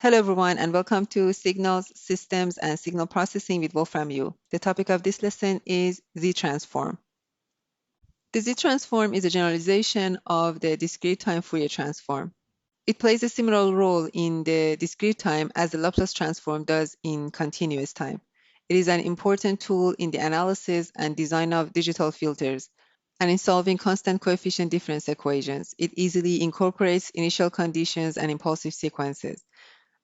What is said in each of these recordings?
Hello, everyone, and welcome to Signals, Systems, and Signal Processing with Wolfram U. The topic of this lesson is Z-transform. The Z-transform is a generalization of the discrete time Fourier transform. It plays a similar role in the discrete time as the Laplace transform does in continuous time. It is an important tool in the analysis and design of digital filters and in solving constant coefficient difference equations. It easily incorporates initial conditions and impulsive sequences,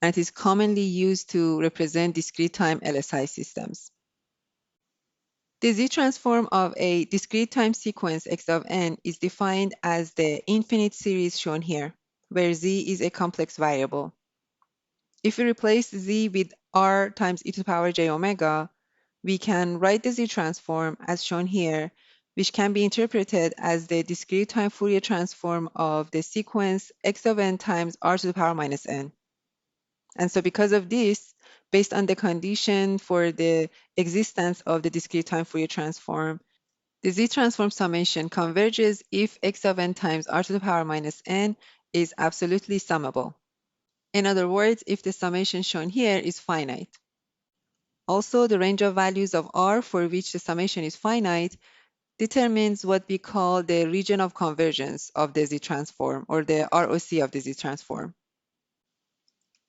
and it is commonly used to represent discrete time LSI systems. The Z-transform of a discrete time sequence x of n is defined as the infinite series shown here, where z is a complex variable. If we replace z with r times e to the power j omega, we can write the Z-transform as shown here, which can be interpreted as the discrete time Fourier transform of the sequence x of n times r to the power minus n. And so because of this, based on the condition for the existence of the discrete time Fourier transform, the Z-transform summation converges if x of n times r to the power minus n is absolutely summable. In other words, if the summation shown here is finite. Also, the range of values of r for which the summation is finite determines what we call the region of convergence of the Z-transform, or the ROC of the Z-transform.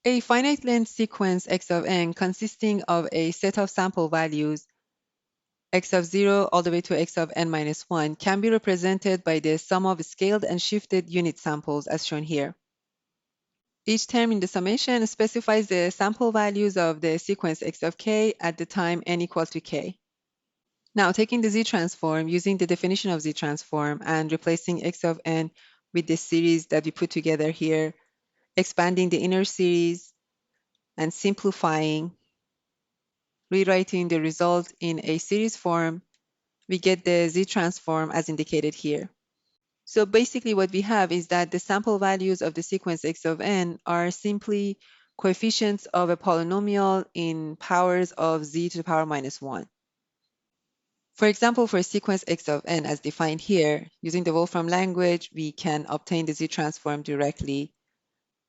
A finite length sequence x of n consisting of a set of sample values x of 0 all the way to x of n minus 1 can be represented by the sum of scaled and shifted unit samples as shown here. Each term in the summation specifies the sample values of the sequence x of k at the time n equals to k. Now, taking the Z-transform, using the definition of Z-transform and replacing x of n with the series that we put together here, expanding the inner series and simplifying, rewriting the result in a series form, we get the Z-transform as indicated here. So basically what we have is that the sample values of the sequence x of n are simply coefficients of a polynomial in powers of z to the power minus 1. For example, for a sequence x of n as defined here, using the Wolfram language, we can obtain the Z-transform directly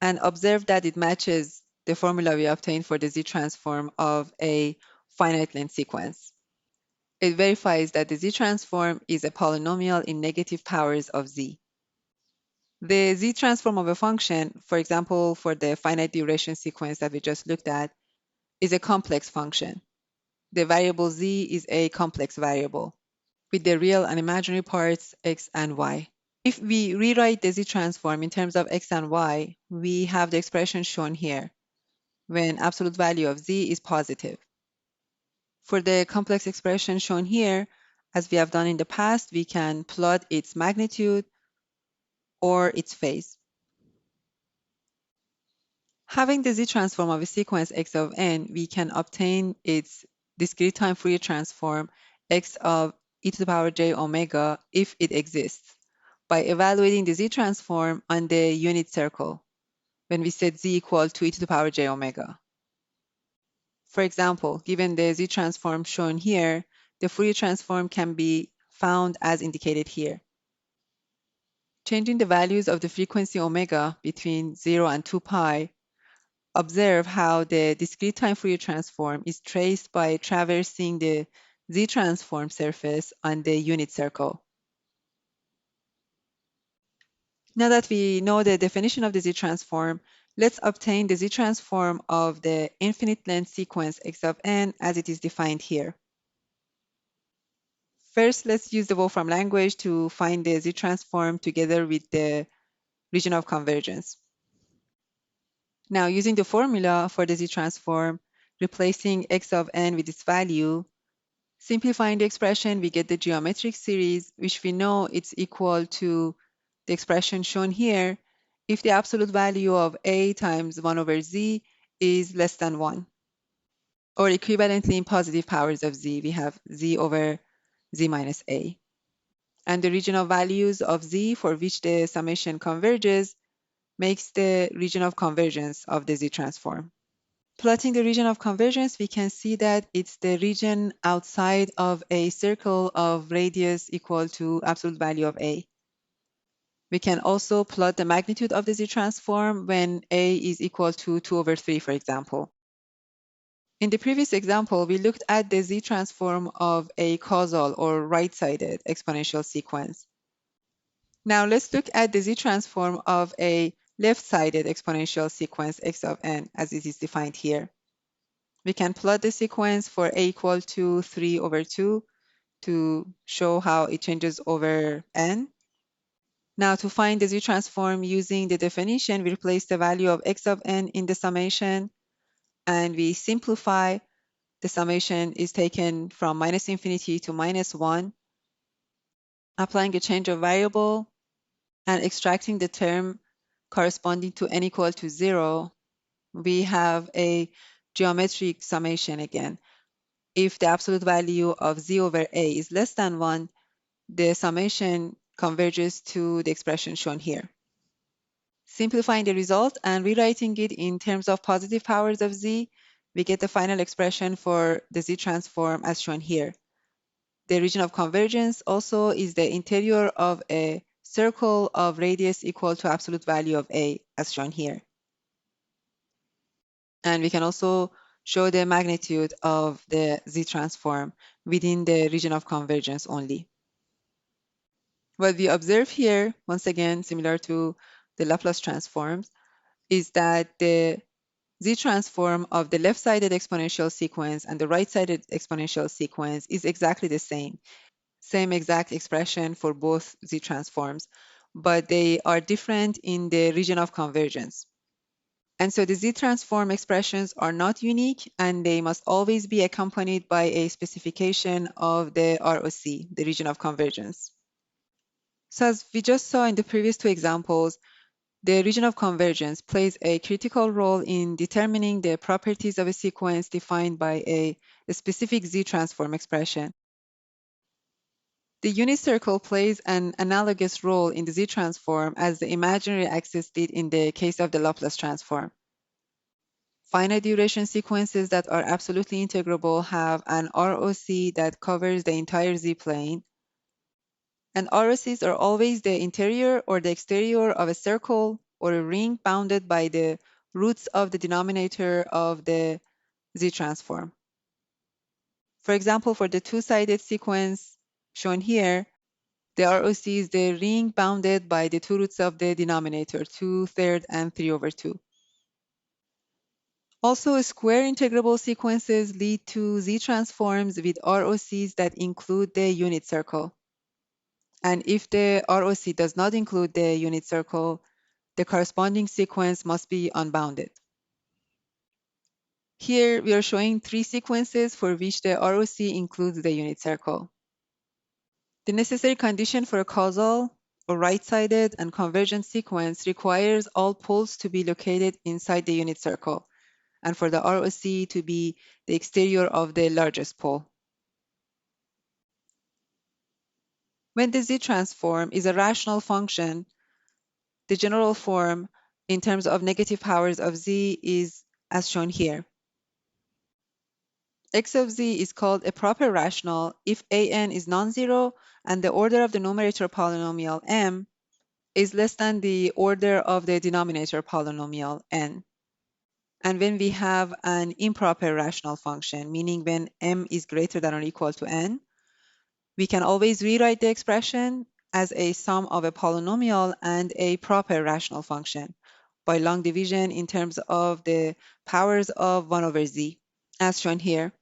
and observe that it matches the formula we obtained for the Z-transform of a finite length sequence. It verifies that the Z-transform is a polynomial in negative powers of z. The Z-transform of a function, for example, for the finite duration sequence that we just looked at, is a complex function. The variable z is a complex variable with the real and imaginary parts x and y. If we rewrite the Z-transform in terms of x and y, we have the expression shown here, when absolute value of z is positive. For the complex expression shown here, as we have done in the past, we can plot its magnitude or its phase. Having the Z-transform of a sequence x of n, we can obtain its discrete time Fourier transform x of e to the power j omega if it exists by evaluating the Z-transform on the unit circle when we set z equal to e to the power j omega. For example, given the Z-transform shown here, the Fourier transform can be found as indicated here. Changing the values of the frequency omega between 0 and 2 pi, observe how the discrete time Fourier transform is traced by traversing the Z-transform surface on the unit circle. Now that we know the definition of the Z-transform, let's obtain the Z-transform of the infinite length sequence x of n as it is defined here. First, let's use the Wolfram language to find the Z-transform together with the region of convergence. Now, using the formula for the Z-transform, replacing x of n with its value, simplifying the expression, we get the geometric series, which we know it's equal to the expression shown here if the absolute value of a times 1 over z is less than 1. Or equivalently in positive powers of z, we have z over z minus a. And the region of values of z for which the summation converges makes the region of convergence of the Z-transform. Plotting the region of convergence, we can see that it's the region outside of a circle of radius equal to absolute value of a. We can also plot the magnitude of the Z-transform when A is equal to 2 over 3, for example. In the previous example, we looked at the Z-transform of a causal or right-sided exponential sequence. Now let's look at the Z-transform of a left-sided exponential sequence x of n as it is defined here. We can plot the sequence for a equal to 3 over 2 to show how it changes over n. Now to find the Z-transform using the definition, we replace the value of x of n in the summation and we simplify. The summation is taken from minus infinity to minus 1, applying a change of variable and extracting the term corresponding to n equal to 0. We have a geometric summation again. If the absolute value of z over a is less than 1, the summation converges to the expression shown here. Simplifying the result and rewriting it in terms of positive powers of z, we get the final expression for the z transform as shown here. The region of convergence also is the interior of a circle of radius equal to absolute value of a, as shown here. And we can also show the magnitude of the z transform within the region of convergence only. What we observe here, once again, similar to the Laplace transforms, is that the z transform of the left-sided exponential sequence and the right-sided exponential sequence is exactly the same. Same exact expression for both z transforms, but they are different in the region of convergence. And so the z transform expressions are not unique and they must always be accompanied by a specification of the ROC, the region of convergence. So as we just saw in the previous two examples, the region of convergence plays a critical role in determining the properties of a sequence defined by a specific z transform expression. The unit circle plays an analogous role in the z transform as the imaginary axis did in the case of the Laplace transform. Finite duration sequences that are absolutely integrable have an ROC that covers the entire z-plane, and ROCs are always the interior or the exterior of a circle or a ring bounded by the roots of the denominator of the z-transform. For example, for the two-sided sequence shown here, the ROC is the ring bounded by the two roots of the denominator, 2/3 and 3 over 2. Also, square integrable sequences lead to z-transforms with ROCs that include the unit circle. And if the ROC does not include the unit circle, the corresponding sequence must be unbounded. Here, we are showing three sequences for which the ROC includes the unit circle. The necessary condition for a causal or right-sided and convergent sequence requires all poles to be located inside the unit circle, and for the ROC to be the exterior of the largest pole. When the z-transform is a rational function, the general form in terms of negative powers of z is as shown here. X of z is called a proper rational if an is non-zero and the order of the numerator polynomial m is less than the order of the denominator polynomial n. And when we have an improper rational function, meaning when m is greater than or equal to n, we can always rewrite the expression as a sum of a polynomial and a proper rational function by long division in terms of the powers of 1 over z, as shown here.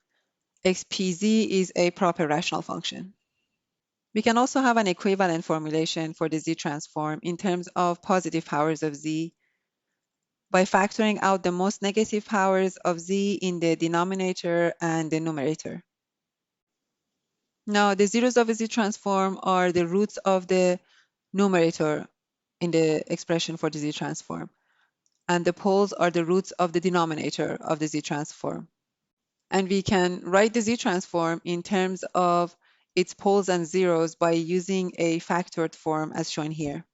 xpz is a proper rational function. We can also have an equivalent formulation for the z-transform in terms of positive powers of z by factoring out the most negative powers of z in the denominator and the numerator. Now, the zeros of a z-transform are the roots of the numerator in the expression for the z-transform, and the poles are the roots of the denominator of the z-transform. And we can write the z-transform in terms of its poles and zeros by using a factored form as shown here.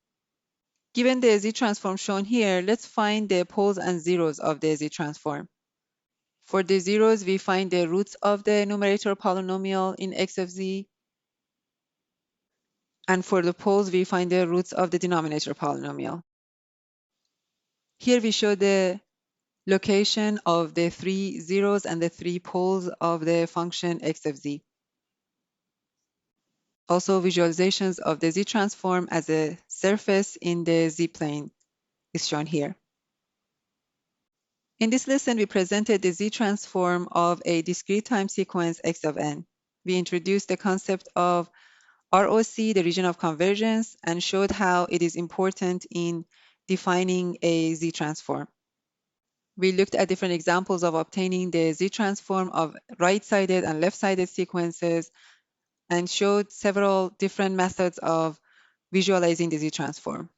Given the z-transform shown here, let's find the poles and zeros of the z-transform. For the zeros, we find the roots of the numerator polynomial in x of z. And for the poles, we find the roots of the denominator polynomial. Here we show the location of the 3 zeros and the 3 poles of the function x of z. Also, visualizations of the z-transform as a surface in the z-plane is shown here. In this lesson, we presented the z-transform of a discrete time sequence x of n. We introduced the concept of ROC, the region of convergence, and showed how it is important in defining a z-transform. We looked at different examples of obtaining the z-transform of right-sided and left-sided sequences and showed several different methods of visualizing the z-transform.